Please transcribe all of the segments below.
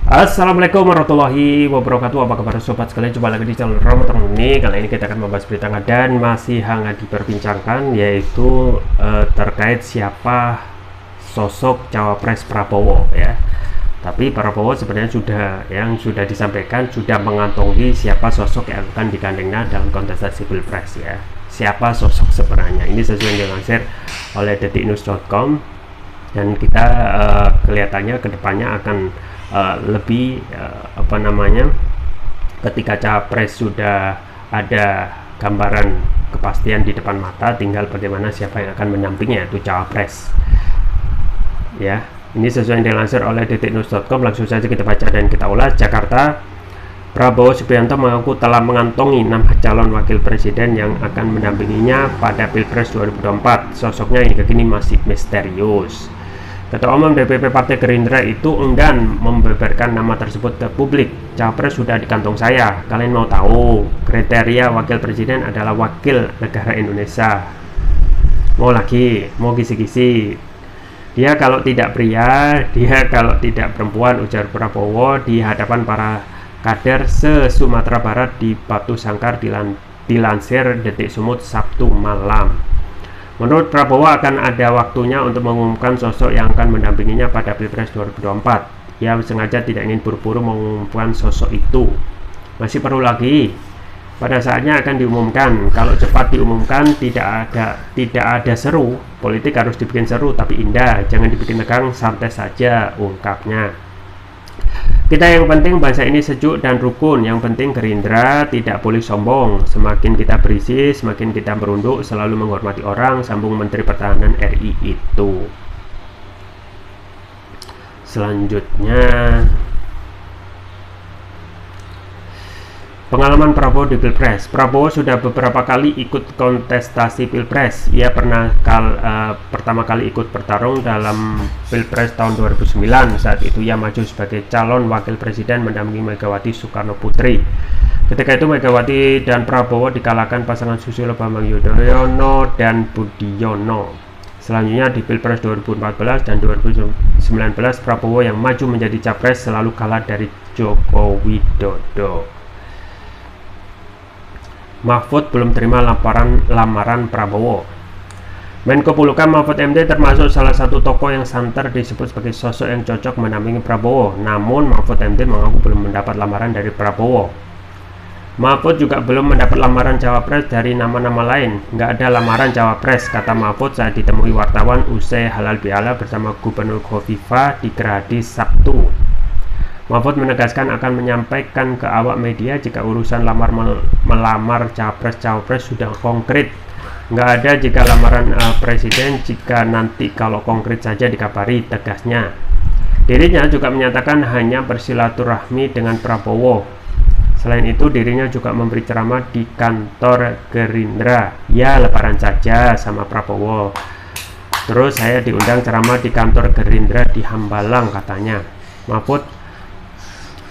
Assalamualaikum warahmatullahi wabarakatuh. Apa kabar sobat sekalian? Coba lagi di channel Ramadan ini. Kali ini kita akan membahas berita hangat dan masih hangat diperbincangkan, yaitu terkait siapa sosok cawapres Prabowo ya. Tapi Prabowo sebenarnya sudah disampaikan, sudah mengantongi siapa sosok yang akan digandengnya dalam kontestasi pilpres ya. Siapa sosok sebenarnya? Ini sesuai yang dilansir oleh detiknews.com, dan kita kelihatannya kedepannya akan lebih ketika capres sudah ada gambaran kepastian di depan mata, tinggal bagaimana siapa yang akan mendampingnya, itu cawapres ya. Ini sesuai yang dilansir oleh detiknews.com. Langsung saja kita baca dan kita ulas. Jakarta, Prabowo Subianto mengaku telah mengantongi 6 calon wakil presiden yang akan mendampinginya pada Pilpres 2024. Sosoknya hingga kini masih misterius. Ketua Umum DPP Partai Gerindra itu enggan membeberkan nama tersebut ke publik. Capres sudah di kantong saya. Kalian mau tahu? Kriteria wakil presiden adalah wakil negara Indonesia. Mau lagi? Mau kisi-kisi? Dia kalau tidak pria, dia kalau tidak perempuan, ujar Prabowo di hadapan para kader se-Sumatera Barat di Batu Sangkar, dilansir Detik Sumut Sabtu malam. Menurut Prabowo akan ada waktunya untuk mengumumkan sosok yang akan mendampinginya pada Pilpres 2024. Ia sengaja tidak ingin buru-buru mengumumkan sosok itu. Masih perlu lagi. Pada saatnya akan diumumkan. Kalau cepat diumumkan tidak ada seru. Politik harus dibikin seru tapi indah. Jangan dibikin tegang, santai saja, ungkapnya. Kita yang penting bangsa ini sejuk dan rukun. Yang penting Gerindra tidak boleh sombong. Semakin kita berisi, semakin kita merunduk, selalu menghormati orang, sambung Menteri Pertahanan RI itu. Selanjutnya, pengalaman Prabowo di Pilpres. Prabowo sudah beberapa kali ikut kontestasi Pilpres. Ia pernah pertama kali ikut bertarung dalam Pilpres tahun 2009. Saat itu ia maju sebagai calon wakil presiden mendampingi Megawati Soekarno Putri. Ketika itu Megawati dan Prabowo dikalahkan pasangan Susilo Bambang Yudhoyono dan Budiono. Selanjutnya di Pilpres 2014 dan 2019 Prabowo yang maju menjadi capres selalu kalah dari Joko Widodo. Mahfud belum terima lamaran Prabowo. Menko Polhukam Mahfud MD termasuk salah satu tokoh yang santer disebut sebagai sosok yang cocok mendampingi Prabowo. Namun Mahfud MD mengaku belum mendapat lamaran dari Prabowo. Mahfud juga belum mendapat lamaran cawapres dari nama-nama lain. Nggak ada lamaran cawapres, kata Mahfud saat ditemui wartawan usai halal bihalal bersama Gubernur Khofifah di Gerahadi Sabtu. Mahfud menegaskan akan menyampaikan ke awak media jika urusan melamar capres-cawapres sudah konkret. Nggak ada jika lamaran presiden, jika nanti kalau konkret saja dikabari, tegasnya. Dirinya juga menyatakan hanya bersilaturahmi dengan Prabowo. Selain itu dirinya juga memberi ceramah di kantor Gerindra. Ya lebaran saja sama Prabowo. Terus saya diundang ceramah di kantor Gerindra di Hambalang, katanya. Mahfud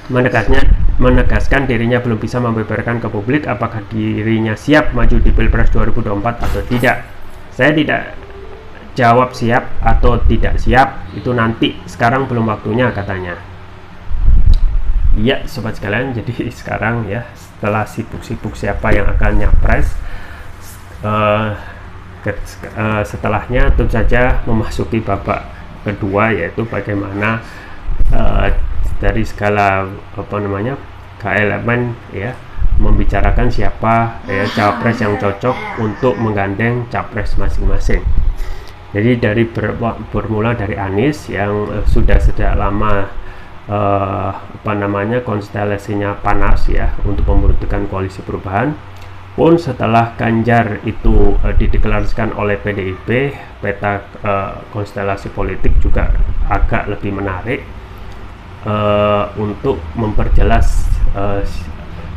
menegaskan dirinya belum bisa membeberkan ke publik apakah dirinya siap maju di Pilpres 2024 atau tidak. Saya tidak jawab siap atau tidak siap, itu nanti, sekarang belum waktunya, katanya. Iya sobat sekalian, jadi sekarang ya setelah sibuk-sibuk siapa yang akan nyapres, setelahnya tentu saja memasuki babak kedua, yaitu bagaimana dari skala KLMN ya, membicarakan siapa ya capres yang cocok untuk menggandeng capres masing-masing. Jadi bermula dari Anies yang sudah sejak lama konstelasinya panas ya untuk membutuhkan koalisi perubahan. Pun setelah Ganjar itu dideklarasikan oleh PDIP, peta konstelasi politik juga agak lebih menarik untuk memperjelas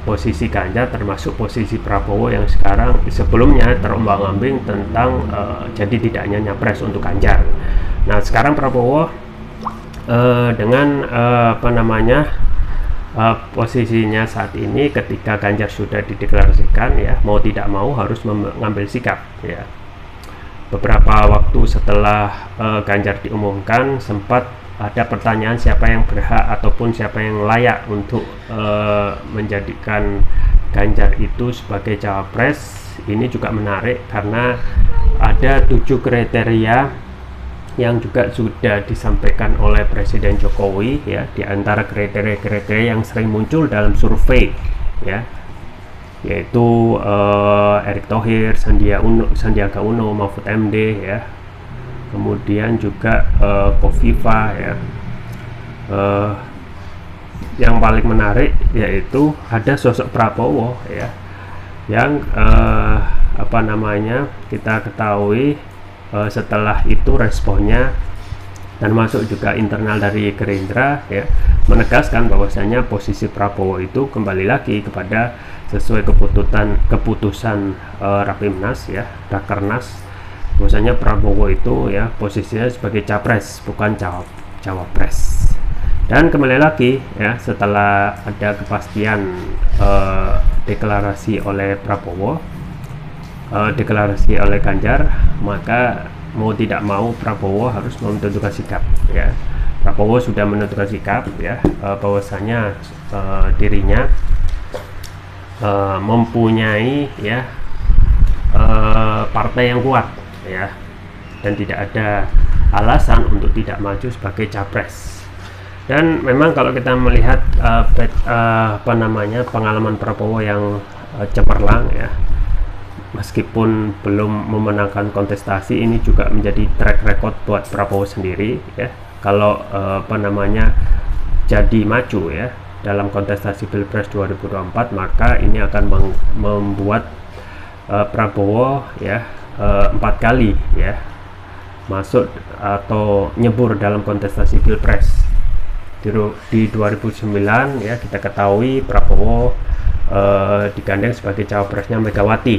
posisi Ganjar, termasuk posisi Prabowo yang sekarang sebelumnya terombang-ambing tentang jadi tidaknya nyapres untuk Ganjar. Nah sekarang Prabowo dengan posisinya saat ini ketika Ganjar sudah dideklarasikan ya, mau tidak mau harus mengambil sikap ya. Beberapa waktu setelah Ganjar diumumkan sempat ada pertanyaan siapa yang berhak ataupun siapa yang layak untuk menjadikan Ganjar itu sebagai cawapres. Ini juga menarik karena ada 7 kriteria yang juga sudah disampaikan oleh Presiden Jokowi ya, di antara kriteria-kriteria yang sering muncul dalam survei ya, yaitu Erick Thohir, Sandiaga Uno, Mahfud MD ya, kemudian juga Kofifa ya. Yang paling menarik yaitu ada sosok Prabowo ya, yang kita ketahui setelah itu responnya dan masuk juga internal dari Gerindra ya, menegaskan bahwasanya posisi Prabowo itu kembali lagi kepada sesuai keputusan Rapimnas ya, Rakernas, bahwasanya Prabowo itu ya posisinya sebagai capres bukan cawapres. Dan kembali lagi ya, setelah ada kepastian deklarasi oleh Prabowo, deklarasi oleh Ganjar, maka mau tidak mau Prabowo harus menentukan sikap ya. Prabowo sudah menentukan sikap ya, bahwasanya dirinya mempunyai ya partai yang kuat ya, dan tidak ada alasan untuk tidak maju sebagai capres. Dan memang kalau kita melihat pengalaman Prabowo yang cemerlang ya, meskipun belum memenangkan kontestasi, ini juga menjadi track record buat Prabowo sendiri ya. Kalau jadi maju ya dalam kontestasi Pilpres 2024, maka ini akan membuat Prabowo ya 4 kali ya masuk atau nyebur dalam kontestasi Pilpres. Di 2009 ya, kita ketahui Prabowo digandeng sebagai cawapresnya Megawati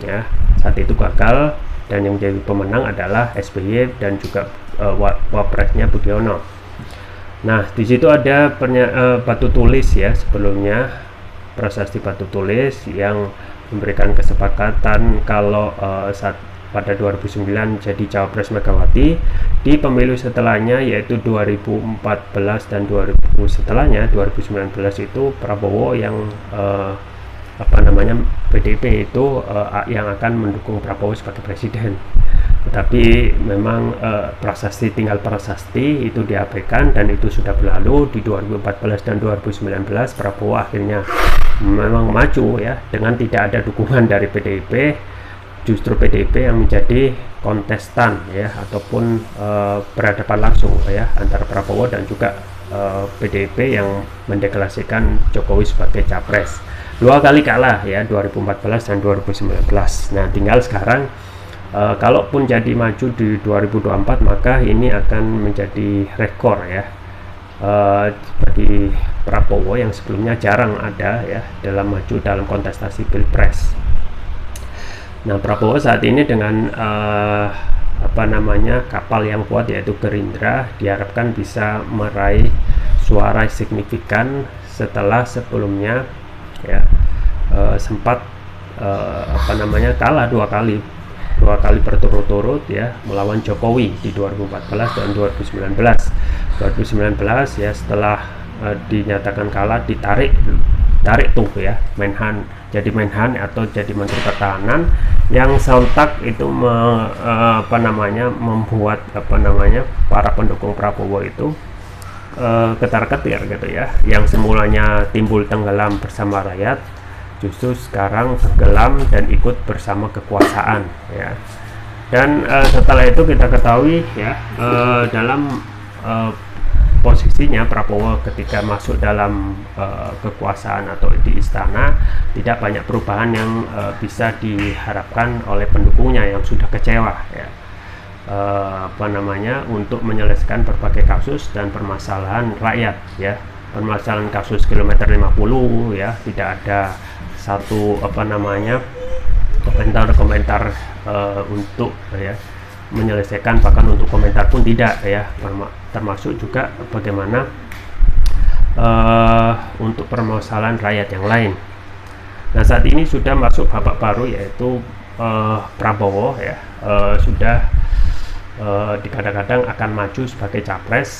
ya, saat itu gagal, dan yang menjadi pemenang adalah SBY dan juga wapresnya Budiono. Nah, di situ ada batu tulis ya, sebelumnya prasasti batu tulis yang memberikan kesepakatan kalau saat pada 2009 jadi cawapres Megawati, di pemilu setelahnya yaitu 2014 dan 2000 setelahnya 2019 itu Prabowo yang PDIP itu yang akan mendukung Prabowo sebagai presiden. Tetapi memang tinggal prasasti itu diabaikan, dan itu sudah berlalu. Di 2014 dan 2019 Prabowo akhirnya memang maju ya, dengan tidak ada dukungan dari PDIP. Justru PDIP yang menjadi kontestan ya, ataupun berhadapan langsung ya antara Prabowo dan juga PDIP yang mendeklarasikan Jokowi sebagai capres. 2 kali kalah ya, 2014 dan 2019. Nah, tinggal sekarang kalaupun jadi maju di 2024, maka ini akan menjadi rekor ya bagi Prabowo yang sebelumnya jarang ada ya dalam maju dalam kontestasi Pilpres. Nah, Prabowo saat ini dengan kapal yang kuat yaitu Gerindra, diharapkan bisa meraih suara signifikan setelah sebelumnya ya sempat kalah dua kali berturut-turut ya melawan Jokowi di 2014 dan 2019 ya. Setelah dinyatakan kalah, ditarik tuh ya jadi Menhan atau jadi Menteri Pertahanan, yang sontak itu membuat para pendukung Prabowo itu ketar-ketir gitu ya, yang semulanya timbul tenggelam bersama rakyat justru sekarang tenggelam dan ikut bersama kekuasaan ya. Dan setelah itu kita ketahui ya dalam posisinya Prabowo ketika masuk dalam kekuasaan atau di istana, tidak banyak perubahan yang bisa diharapkan oleh pendukungnya yang sudah kecewa ya, untuk menyelesaikan berbagai kasus dan permasalahan rakyat ya. Permasalahan kasus kilometer 50 ya, tidak ada satu komentar untuk ya menyelesaikan, bahkan untuk komentar pun tidak ya, termasuk juga bagaimana untuk permasalahan rakyat yang lain. Nah, saat ini sudah masuk babak baru, yaitu Prabowo ya sudah dikadang-kadang akan maju sebagai capres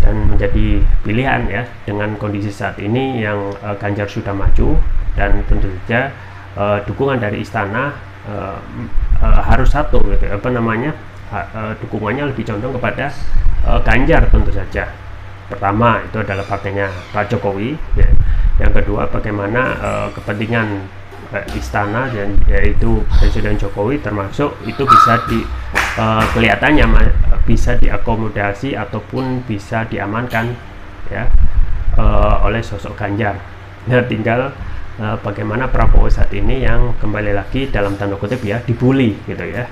dan menjadi pilihan ya dengan kondisi saat ini yang Ganjar sudah maju, dan tentu saja dukungan dari istana harus satu gitu, dukungannya lebih condong kepada Ganjar tentu saja. Pertama itu adalah partainya Pak Jokowi ya. Yang kedua bagaimana kepentingan istana, dan yaitu Presiden Jokowi termasuk itu bisa kelihatannya bisa diakomodasi ataupun bisa diamankan ya oleh sosok Ganjar. Nah, tinggal bagaimana Prabowo saat ini yang kembali lagi dalam tanda kutip ya dibully gitu ya.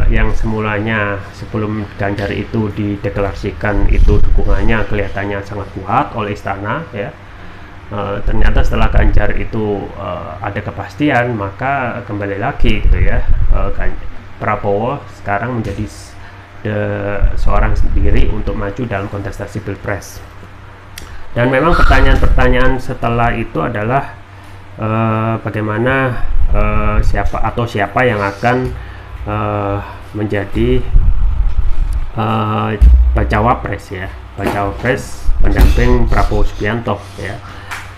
Yang semulanya sebelum Ganjar itu dideklarasikan itu dukungannya kelihatannya sangat kuat oleh istana ya. Ternyata setelah Ganjar itu ada kepastian, maka kembali lagi gitu ya, Prabowo sekarang menjadi seorang sendiri untuk maju dalam kontestasi pilpres. Dan memang pertanyaan-pertanyaan setelah itu adalah bagaimana siapa yang akan menjadi bacawapres ya, bacawapres pendamping Prabowo Subianto ya.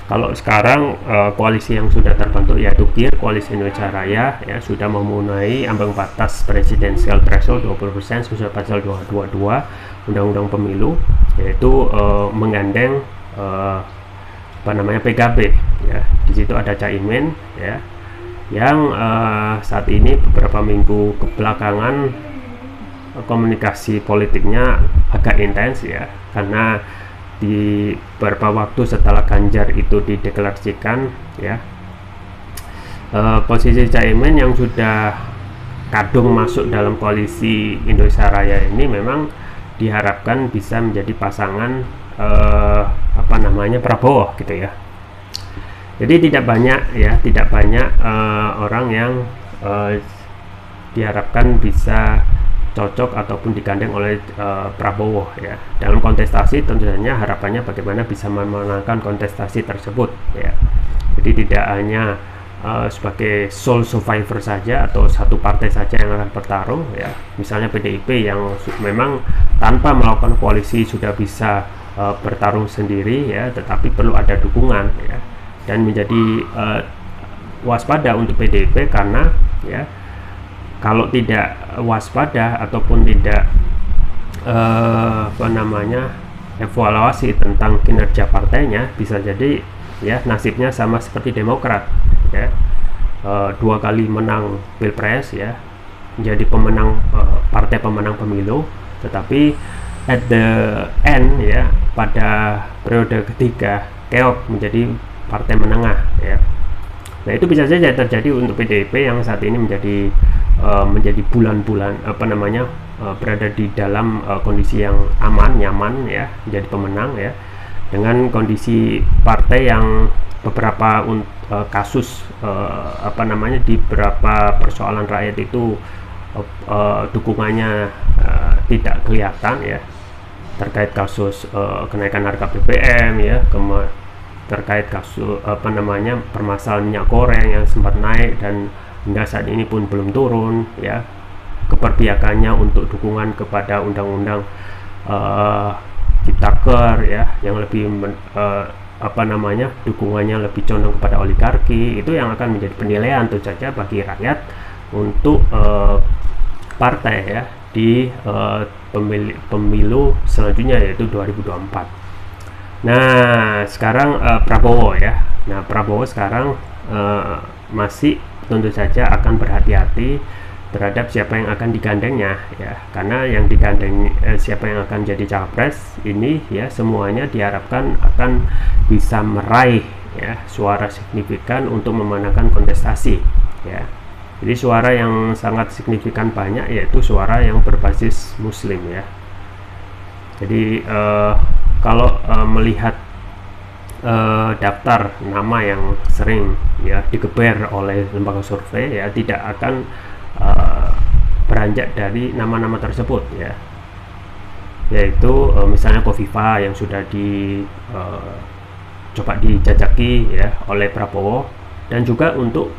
Kalau sekarang koalisi yang sudah terbentuk yaitu KIR, Koalisi Indonesia Raya ya, sudah memenuhi ambang batas presidensial threshold 20% sesuai pasal 222 Undang-Undang Pemilu, yaitu menggandeng PKB ya. Di situ ada Caimin ya, yang saat ini beberapa minggu kebelakangan komunikasi politiknya agak intens ya, karena di beberapa waktu setelah Ganjar itu dideklarasikan ya, posisi Caimin yang sudah kadung masuk dalam koalisi Indonesia Raya ini memang diharapkan bisa menjadi pasangan Prabowo gitu ya. Jadi tidak banyak orang yang diharapkan bisa cocok ataupun digandeng oleh Prabowo ya. Dalam kontestasi tentunya harapannya bagaimana bisa memenangkan kontestasi tersebut ya. Jadi tidak hanya sebagai sole survivor saja atau satu partai saja yang akan bertarung ya. Misalnya PDIP yang memang tanpa melakukan koalisi sudah bisa bertarung sendiri ya, tetapi perlu ada dukungan ya. Dan menjadi waspada untuk PDIP karena ya, kalau tidak waspada ataupun tidak evaluasi tentang kinerja partainya, bisa jadi ya nasibnya sama seperti Demokrat ya, 2 kali menang pilpres ya, menjadi partai pemenang pemilu, tetapi at the end ya, pada periode ketiga keok menjadi partai menengah ya. Nah, itu bisa saja terjadi untuk PDIP yang saat ini menjadi bulan-bulan berada di dalam kondisi yang aman, nyaman ya, menjadi pemenang ya, dengan kondisi partai yang beberapa kasus di beberapa persoalan rakyat itu dukungannya tidak kelihatan ya, terkait kasus kenaikan harga BBM ya, terkait kasus permasalahan minyak goreng yang sempat naik dan hingga saat ini pun belum turun ya, keperpihakannya untuk dukungan kepada undang-undang Ciptaker ya, yang lebih dukungannya lebih condong kepada oligarki, itu yang akan menjadi penilaian tentu saja bagi rakyat untuk partai ya di pemilu selanjutnya, yaitu 2024. Nah, sekarang Prabowo ya. Nah, Prabowo sekarang masih tentu saja akan berhati-hati terhadap siapa yang akan digandengnya ya, karena yang digandeng siapa yang akan jadi capres ini ya, semuanya diharapkan akan bisa meraih ya suara signifikan untuk memenangkan kontestasi ya. Jadi suara yang sangat signifikan banyak, yaitu suara yang berbasis Muslim ya. Jadi kalau melihat daftar nama yang sering ya digeber oleh lembaga survei ya, tidak akan beranjak dari nama-nama tersebut ya, yaitu misalnya Kofifa yang sudah coba dijajaki ya oleh Prabowo, dan juga untuk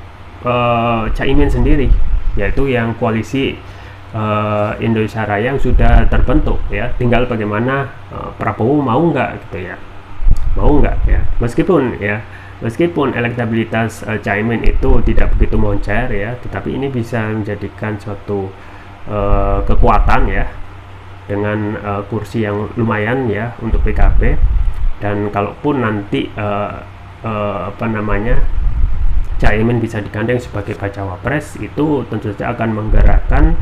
Caimin sendiri, yaitu yang koalisi Indonesia Raya yang sudah terbentuk ya. Tinggal bagaimana Prabowo mau nggak gitu ya, mau nggak ya. Meskipun elektabilitas Caimin itu tidak begitu moncer ya, tetapi ini bisa menjadikan suatu kekuatan ya, dengan kursi yang lumayan ya untuk PKB. Dan kalaupun nanti Caimin bisa digandeng sebagai bacawa pres, itu tentu saja akan menggerakkan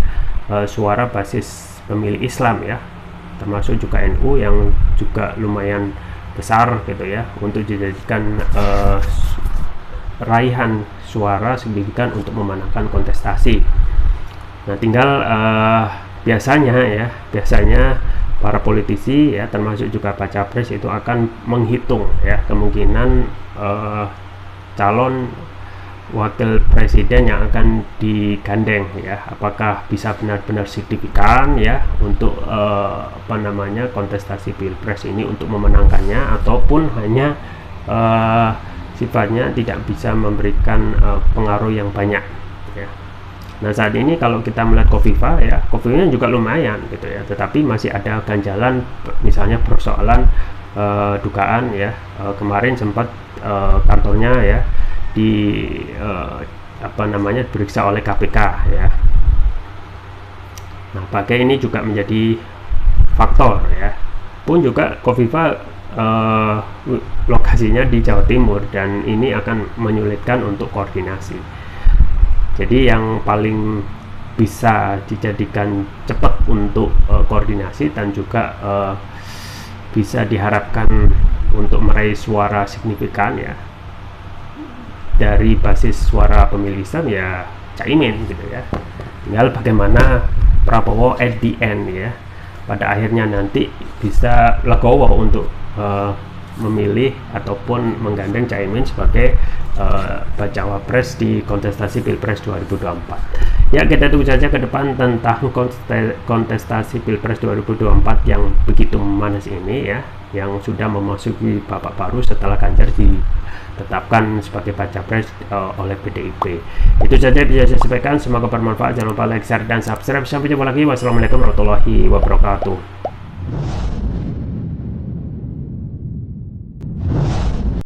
suara basis pemilih Islam ya, termasuk juga NU yang juga lumayan besar gitu ya, untuk dijadikan raihan suara signifikan untuk memenangkan kontestasi. Nah, tinggal biasanya para politisi ya, termasuk juga baca pres, itu akan menghitung ya kemungkinan calon wakil presiden yang akan digandeng ya, apakah bisa benar-benar signifikan ya untuk kontestasi pilpres ini untuk memenangkannya, ataupun hanya sifatnya tidak bisa memberikan pengaruh yang banyak ya. Nah, saat ini kalau kita melihat Kofifa ya, Kofifa juga lumayan gitu ya, tetapi masih ada ganjalan, misalnya persoalan dugaan ya, kemarin sempat kantornya ya diperiksa oleh KPK ya. Nah, pakai ini juga menjadi faktor ya. Pun juga Kofifa lokasinya di Jawa Timur, dan ini akan menyulitkan untuk koordinasi. Jadi yang paling bisa dijadikan cepat untuk koordinasi dan juga bisa diharapkan untuk meraih suara signifikan ya dari basis suara pemilih Islam ya Caimin gitu ya. Tinggal bagaimana Prabowo at the end ya, pada akhirnya nanti bisa legowo untuk memilih ataupun menggandeng Caimin sebagai bacawa pres di kontestasi Pilpres 2024. Ya, kita tunggu saja ke depan tentang kontestasi Pilpres 2024 yang begitu memanas ini ya, yang sudah memasuki babak baru setelah Ganjar ditetapkan sebagai baca pres oleh PDIP. Itu saja bisa saya sampaikan, semoga bermanfaat. Jangan lupa like, share, dan subscribe. Sampai jumpa lagi. Wassalamualaikum warahmatullahi wabarakatuh.